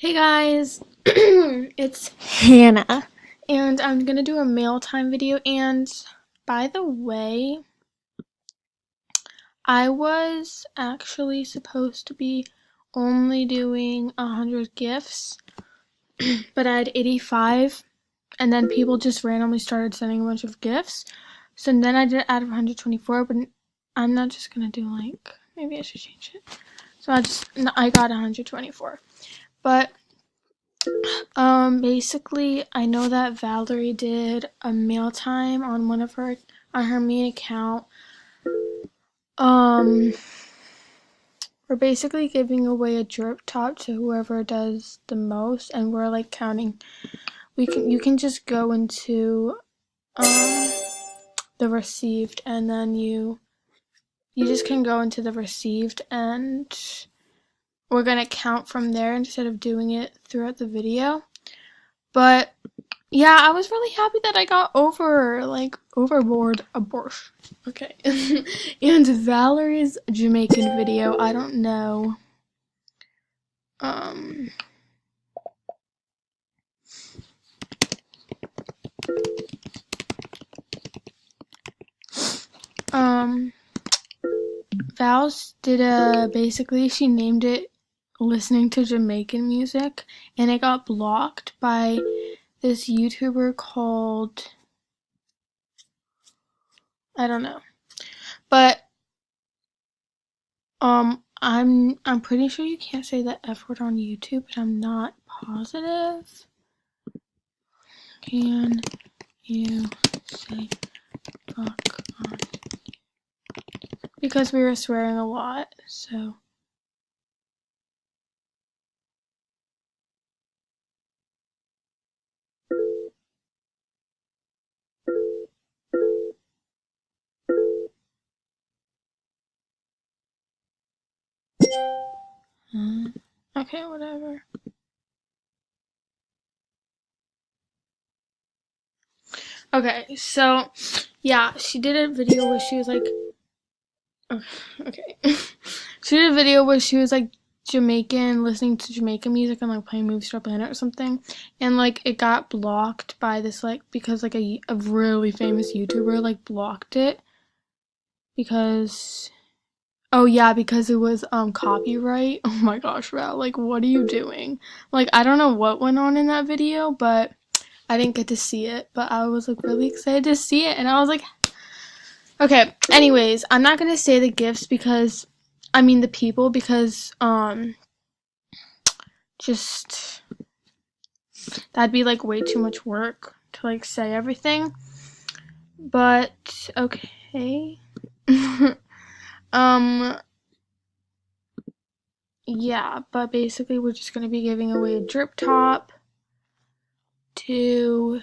Hey guys, it's Hannah, and I'm gonna do a mail time video. And by the way, I was actually supposed to be only doing 100 gifts, but I had 85, and then people just randomly started sending a bunch of gifts. So then I did it out of 124, but I'm not just gonna do maybe I should change it. So I got 124, but basically, I know that Valerie did a mail time on her main account. Um, we're basically giving away a drip top to whoever does the most, and we're like counting. You can just go into the received, and then you just can go into the received, and we're gonna count from there instead of doing it throughout the video. But yeah, I was really happy that I got overboard a Borscht. Okay. And Valerie's Jamaican video, I don't know. Um um Val's did basically she named it listening to Jamaican music, and it got blocked by this YouTuber called, I don't know. But I'm pretty sure you can't say the F word on YouTube, but I'm not positive. Can you say fuck on? Because we were swearing a lot, so. Okay, whatever. Okay, so yeah, she did a video where she was like, okay. She did a video where she was like Jamaican, listening to Jamaican music and like playing Movie Star Planet or something, and like it got blocked by this because like a really famous YouTuber like blocked it because, oh yeah, because it was copyright. Oh my gosh, Val, like what are you doing? Like I don't know what went on in that video, but I didn't get to see it, but I was like really excited to see it, and I was like, okay, anyways, I'm not gonna say the gifts because the people, because just that'd be like way too much work to like say everything. But okay. um yeah, but basically we're just gonna be giving away a drip top to,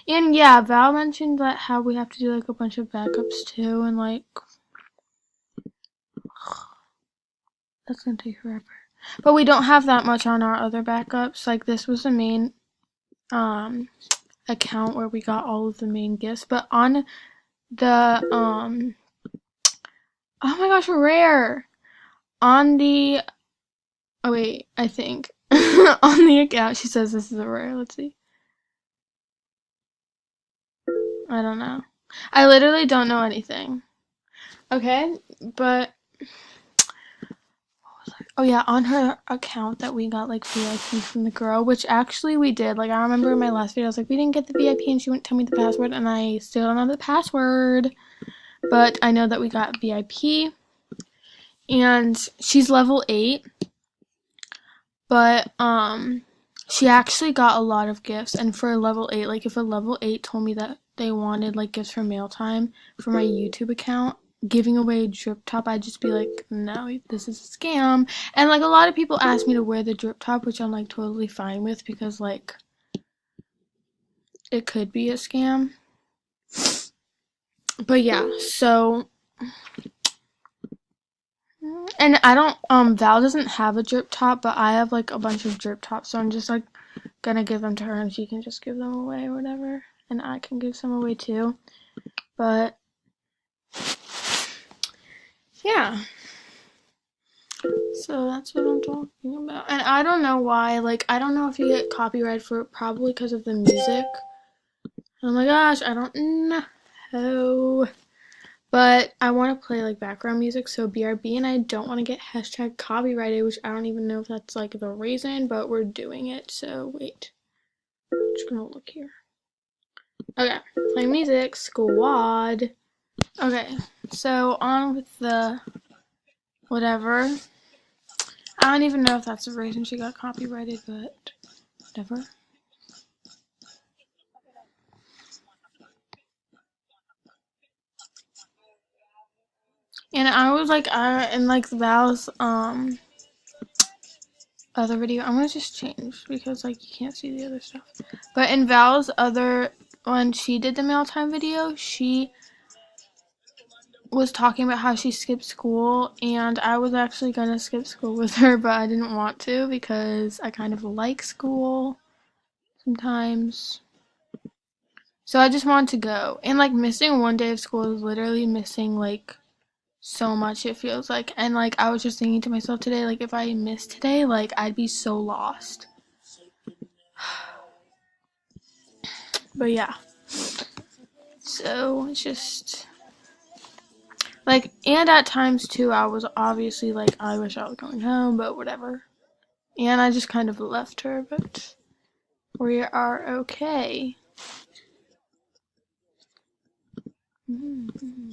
and yeah, Val mentioned that how we have to do like a bunch of backups too, and like that's gonna take forever. But we don't have that much on our other backups. Like this was the main account where we got all of the main gifts. But on the oh my gosh, rare. On the, oh wait, I think on the account she says this is a rare. Let's see. I don't know. I literally don't know anything. Okay, but oh yeah, on her account that we got like VIP from the girl, which actually we did. Like I remember in my last video I was like, we didn't get the VIP and she wouldn't tell me the password, and I still don't know the password. But I know that we got VIP. And she's level 8. But she actually got a lot of gifts, and for a level 8, like if a level 8 told me that they wanted like gifts for mail time for my YouTube account, giving away a drip top, I'd just be like, no, this is a scam. And like a lot of people ask me to wear the drip top, which I'm like totally fine with because like it could be a scam. But yeah, so, and I don't Val doesn't have a drip top, but I have like a bunch of drip tops, so I'm just like gonna give them to her and she can just give them away or whatever, and I can give some away too. But yeah, So that's what I'm talking about. And I don't know why, like, I don't know if you get copyright for it, probably because of the music. Oh my gosh, I don't know. But I want to play like background music, so BRB, and I don't want to get hashtag copyrighted, which I don't even know if that's like the reason, but we're doing it, so wait. I'm just gonna look here. Okay, play music, squad. Okay, so on with the whatever. I don't even know if that's the reason she got copyrighted, but whatever. And I was like, in like Val's other video, I'm gonna just change because like you can't see the other stuff. But in Val's other, when she did the Mailtime video, she was talking about how she skipped school, and I was actually gonna skip school with her, but I didn't want to because I kind of like school sometimes. So I just wanted to go. And like missing one day of school is literally missing like so much, it feels like. And like I was just thinking to myself today, like if I missed today, like I'd be so lost. But yeah. So it's just like, and at times too, I was obviously like, I wish I was going home, but whatever. And I just kind of left her, but we are okay. Mm-hmm.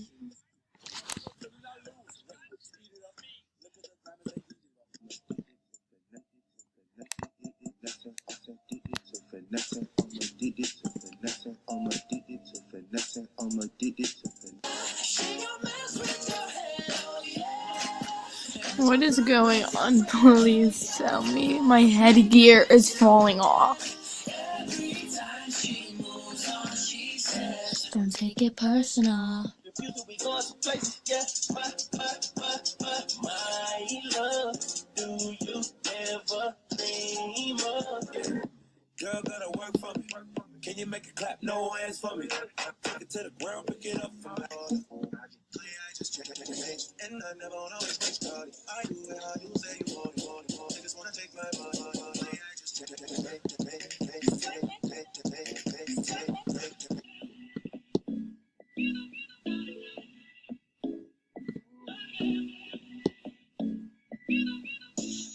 What is going on? Please tell me. My headgear is falling off. Don't take it personal. Girl, gotta work for me. Can you make it clap? No hands for me. Take it to the ground, pick it up from me. I just check and I never always make started. I do it how you say you want it. Niggas wanna take my money. I just check.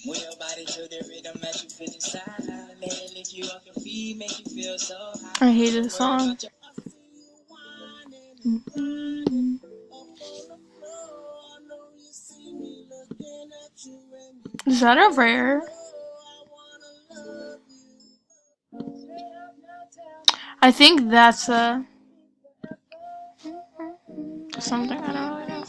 Move your body to the rhythm that you feel inside. Let it lift you off your feet, make you feel so high. I hate this song. Mm-hmm. Is that a rare? I think that's a something, I don't really know.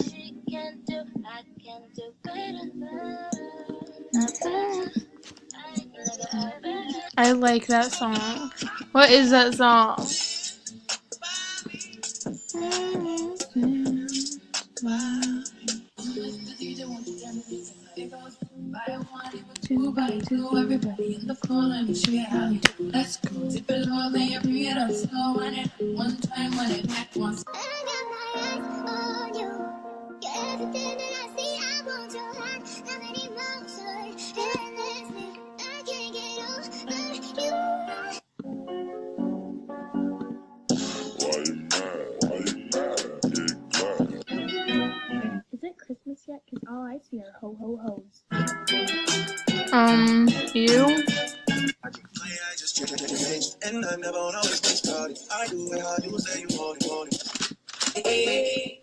I like that song. What is that song? Two by two, everybody in the floor, let me show you how you do. Let's go. Zip it low, then you bring it up slow, and it one time when it back once. I got my eyes on you. You're everything that I see. I want your heart, have an emotion, endlessly. I can't get over you. Is it Christmas yet? Cause all I see are ho ho ho's. You? And I never always been started. I do it how you say you want it.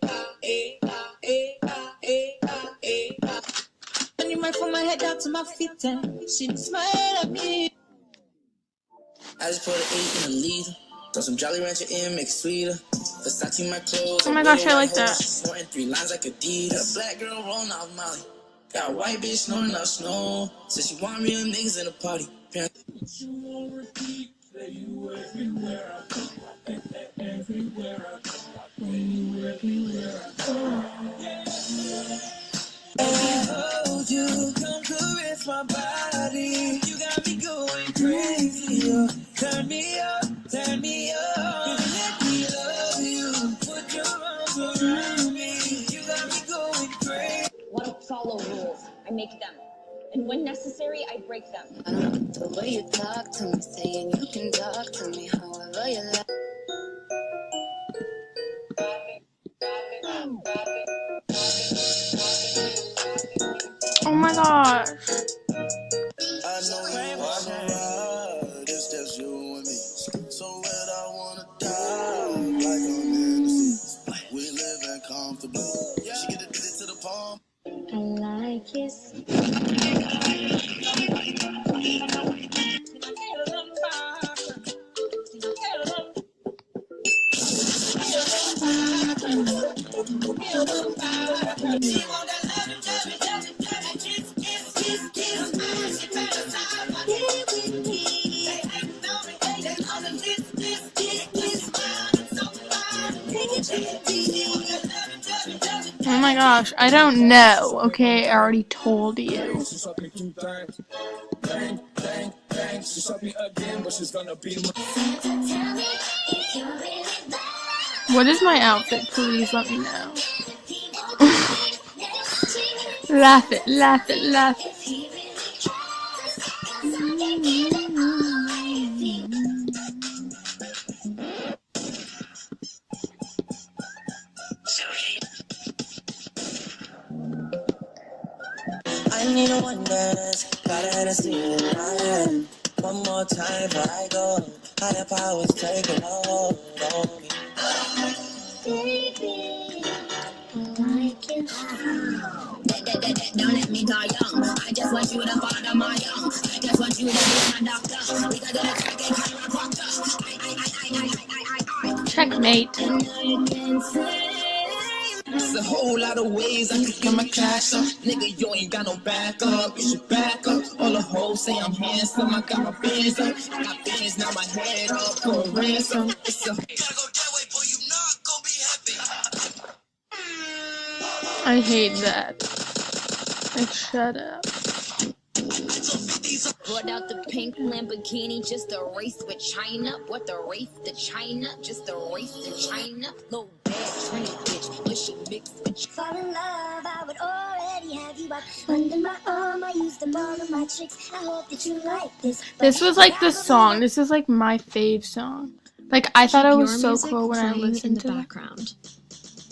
And you might from my head down to my feet and she smile at me. I just put an 8 in the lead. Throw some Jolly Rancher in, make it sweeter. Versace my clothes. Oh my gosh, I like that. Snorting 3 lines like Adidas. A black girl rolling off Molly. Got a white bitch snorting out snow. Said she want real niggas in the party. Hold you, come caress my body. You got me going crazy. Turn me up, turn me up. Let me love you. Put your arms around me. You got me going crazy. Want to follow rules. I make them When necessary, I break them. The way you talk to me, saying you can talk to me however you like. Oh my gosh. I know you wanna ride, it's just you and me. So when I wanna die, like I'm in the sea. We living comfortably. She get addicted to the palm. I like his. Oh my gosh, I don't know. Okay, I already told you. What is my outfit? Please let me know. Laugh it, laugh it, laugh it. I need a one dance, gotta have a seat in my hand. One more time before I go. Higher powers taking hold on me. Don't let me die young. I just want you to father my young. I just want you to be my doctor. We got to check a chiropractor. Checkmate. There's a whole lot of ways I could get my cash up. Nigga, you ain't got no backup. You should back up. All the hoes say I'm handsome. I got my bands up. I got bands, now my head up for a ransom. It's a gotta go that way, boy. You not gonna be happy. I hate that. Like, shut up. Brought out the pink Lamborghini, just a race with China. What the race to China? Just a race to China. Little bad Trini bitch, but she mixed with Fall in love, I would already have you up under my arm. I used them all of my tricks. I hope that you like this. This was like the song. This is like my fave song. Like, I thought it was so cool when I listened to it.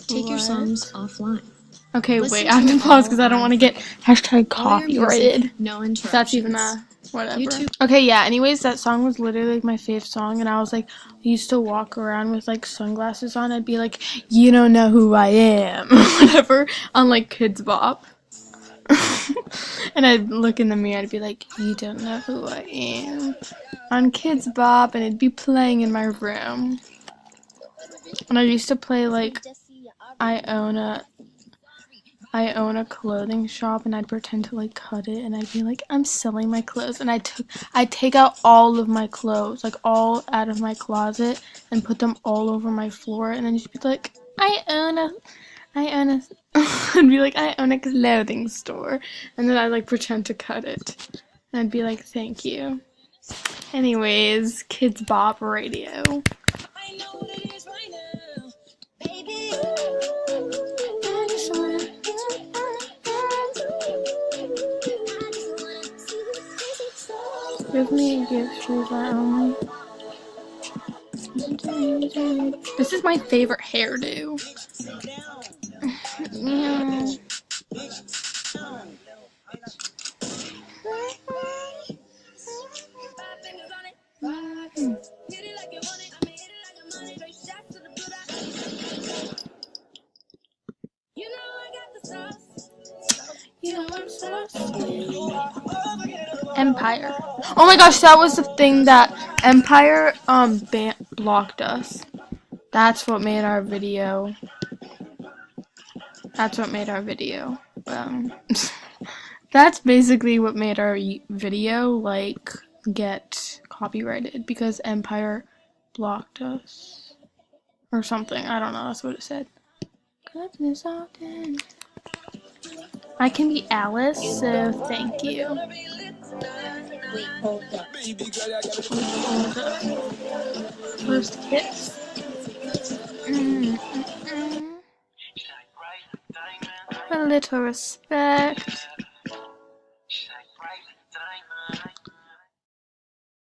Take your songs offline. Okay, Listen wait, I have to to pause all because I don't want to get hashtag copyrighted. No If that's even interruptions. whatever. YouTube. Okay, yeah, anyways, that song was literally like my fave song, and I was like, I used to walk around with like sunglasses on. I'd be like, you don't know who I am, whatever, on like Kids Bop. And I'd look in the mirror, I'd be like, you don't know who I am, on Kids Bop, and it'd be playing in my room. And I used to play like, I own a clothing shop, and I'd pretend to like cut it, and I'd be like, I'm selling my clothes, and I'd take out all of my clothes, like all out of my closet, and put them all over my floor, and then just be like, I'd be like, I own a clothing store, and then I'd like pretend to cut it, and I'd be like, thank you. Anyways, Kids Bop Radio. I know what it is right now, baby. I just wanna Give me a gift, shoes are only. This is my favorite hairdo. Yeah. Empire. Oh my gosh, that was the thing that Empire blocked us. That's what made our video. That's what made our video. That's basically what made our video like get copyrighted, because Empire blocked us or something. I don't know. That's what it said. Goodness often. I can be Alice, so thank you. Wait, hold up. Hold up. First kiss. A little respect.